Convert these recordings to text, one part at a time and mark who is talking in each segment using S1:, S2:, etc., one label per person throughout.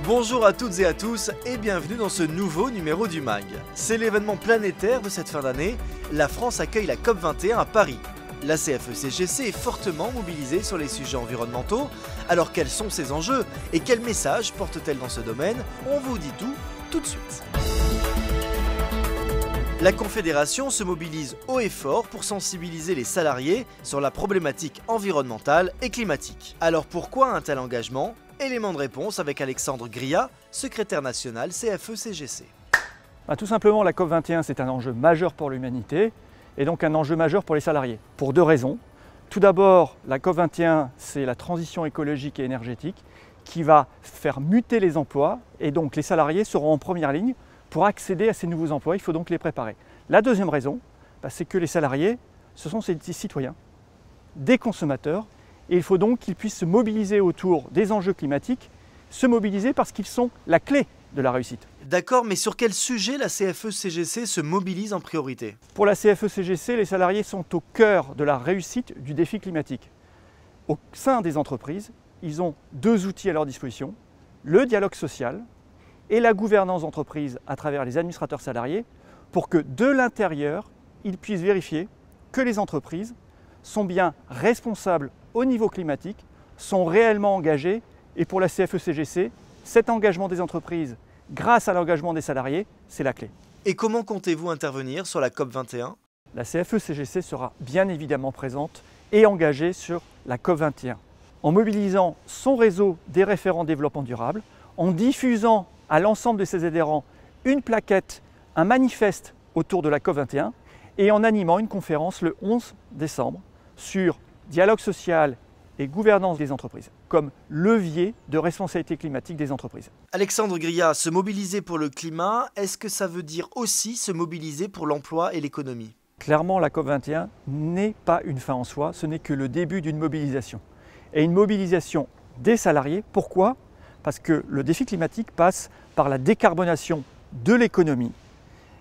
S1: Bonjour à toutes et à tous et bienvenue dans ce nouveau numéro du MAG. C'est l'événement planétaire de cette fin d'année. La France accueille la COP21 à Paris. La CFE-CGC est fortement mobilisée sur les sujets environnementaux. Alors quels sont ses enjeux et quel message porte-t-elle dans ce domaine? On vous dit tout de suite. La Confédération se mobilise haut et fort pour sensibiliser les salariés sur la problématique environnementale et climatique. Alors pourquoi un tel engagement? Élément de réponse avec Alexandre Gria, secrétaire national CFE-CGC.
S2: Tout simplement, la COP21, c'est un enjeu majeur pour l'humanité et donc un enjeu majeur pour les salariés, pour deux raisons. Tout d'abord, la COP21, c'est la transition écologique et énergétique qui va faire muter les emplois et donc les salariés seront en première ligne pour accéder à ces nouveaux emplois. Il faut donc les préparer. La deuxième raison, c'est que les salariés, ce sont des citoyens, des consommateurs, et il faut donc qu'ils puissent se mobiliser autour des enjeux climatiques, se mobiliser parce qu'ils sont la clé de la réussite.
S1: D'accord, mais sur quel sujet la CFE-CGC se mobilise en priorité?
S2: Pour la CFE-CGC, les salariés sont au cœur de la réussite du défi climatique. Au sein des entreprises, ils ont deux outils à leur disposition, le dialogue social et la gouvernance d'entreprise à travers les administrateurs salariés, pour que de l'intérieur, ils puissent vérifier que les entreprises sont bien responsables au niveau climatique, sont réellement engagées. Et pour la CFE-CGC, cet engagement des entreprises, grâce à l'engagement des salariés, c'est la clé.
S1: Et comment comptez-vous intervenir sur la COP21?
S2: La CFE-CGC sera bien évidemment présente et engagée sur la COP21, en mobilisant son réseau des référents développement durable, en diffusant à l'ensemble de ses adhérents une plaquette, un manifeste autour de la COP21 et en animant une conférence le 11 décembre sur dialogue social et gouvernance des entreprises comme levier de responsabilité climatique des entreprises.
S1: Alexandre Gria, se mobiliser pour le climat, est-ce que ça veut dire aussi se mobiliser pour l'emploi et l'économie?
S2: Clairement, la COP21 n'est pas une fin en soi, ce n'est que le début d'une mobilisation. Et une mobilisation des salariés, pourquoi? Parce que le défi climatique passe par la décarbonation de l'économie.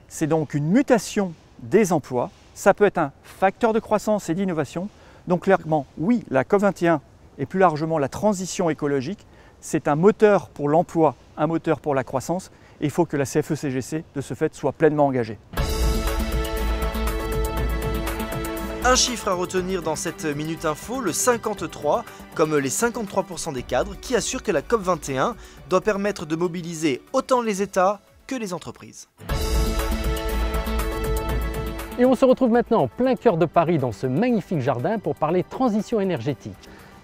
S2: C'est donc une mutation des emplois. Ça peut être un facteur de croissance et d'innovation. Donc clairement, oui, la COP21 et plus largement la transition écologique, c'est un moteur pour l'emploi, un moteur pour la croissance. Et il faut que la CFE-CGC, de ce fait, soit pleinement engagée.
S1: Un chiffre à retenir dans cette Minute Info, le 53, comme les 53% des cadres qui assurent que la COP21 doit permettre de mobiliser autant les États que les entreprises.
S3: Et on se retrouve maintenant en plein cœur de Paris dans ce magnifique jardin pour parler transition énergétique.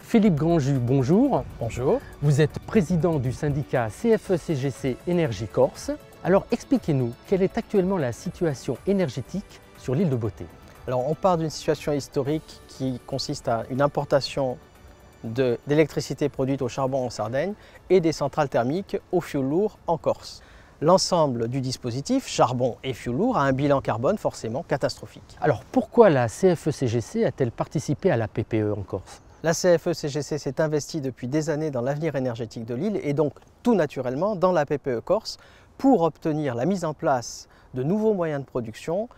S3: Philippe Grandjus, bonjour.
S4: Bonjour.
S3: Vous êtes président du syndicat CFE-CGC Énergie Corse. Alors expliquez-nous, quelle est actuellement la situation énergétique sur l'île de Beauté?
S4: Alors on part d'une situation historique qui consiste à une importation d'électricité produite au charbon en Sardaigne et des centrales thermiques au fioul lourd en Corse. L'ensemble du dispositif, charbon et fioul lourd, a un bilan carbone forcément catastrophique.
S3: Alors pourquoi la CFE-CGC a-t-elle participé à la PPE en Corse?
S4: La CFE-CGC s'est investie depuis des années dans l'avenir énergétique de l'île et donc tout naturellement dans la PPE Corse pour obtenir la mise en place de nouveaux moyens de production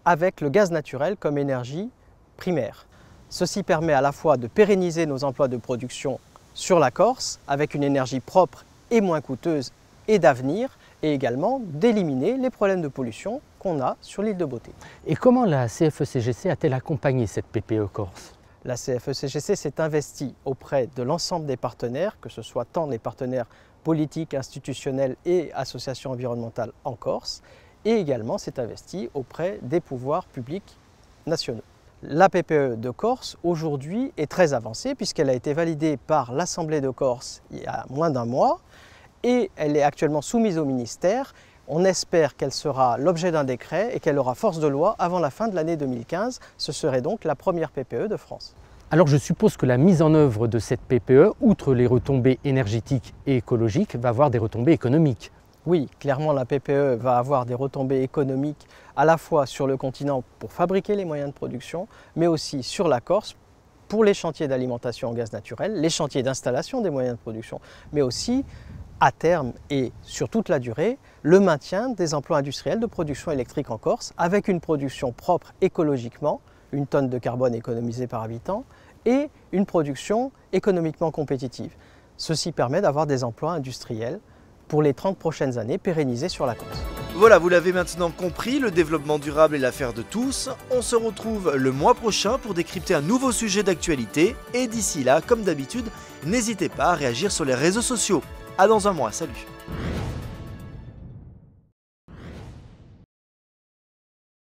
S4: avec le gaz naturel comme énergie primaire. Ceci permet à la fois de pérenniser nos emplois de production sur la Corse avec une énergie propre et moins coûteuse et d'avenir, et également d'éliminer les problèmes de pollution qu'on a sur l'île de Beauté.
S3: Et comment la CFE-CGC a-t-elle accompagné cette PPE Corse?
S4: La CFE-CGC s'est investie auprès de l'ensemble des partenaires, que ce soit tant les partenaires politiques, institutionnels et associations environnementales en Corse, et également s'est investie auprès des pouvoirs publics nationaux. La PPE de Corse aujourd'hui est très avancée puisqu'elle a été validée par l'Assemblée de Corse il y a moins d'un mois et elle est actuellement soumise au ministère. On espère qu'elle sera l'objet d'un décret et qu'elle aura force de loi avant la fin de l'année 2015. Ce serait donc la première PPE de France.
S3: Alors je suppose que la mise en œuvre de cette PPE, outre les retombées énergétiques et écologiques, va avoir des retombées économiques.
S4: Oui, clairement la PPE va avoir des retombées économiques à la fois sur le continent pour fabriquer les moyens de production, mais aussi sur la Corse pour les chantiers d'alimentation en gaz naturel, les chantiers d'installation des moyens de production, mais aussi à terme et sur toute la durée, le maintien des emplois industriels de production électrique en Corse avec une production propre écologiquement, 1 tonne de carbone économisée par habitant, et une production économiquement compétitive. Ceci permet d'avoir des emplois industriels pour les 30 prochaines années pérennisées sur la Corse.
S1: Voilà, vous l'avez maintenant compris, le développement durable est l'affaire de tous. On se retrouve le mois prochain pour décrypter un nouveau sujet d'actualité. Et d'ici là, comme d'habitude, n'hésitez pas à réagir sur les réseaux sociaux. À dans un mois, salut!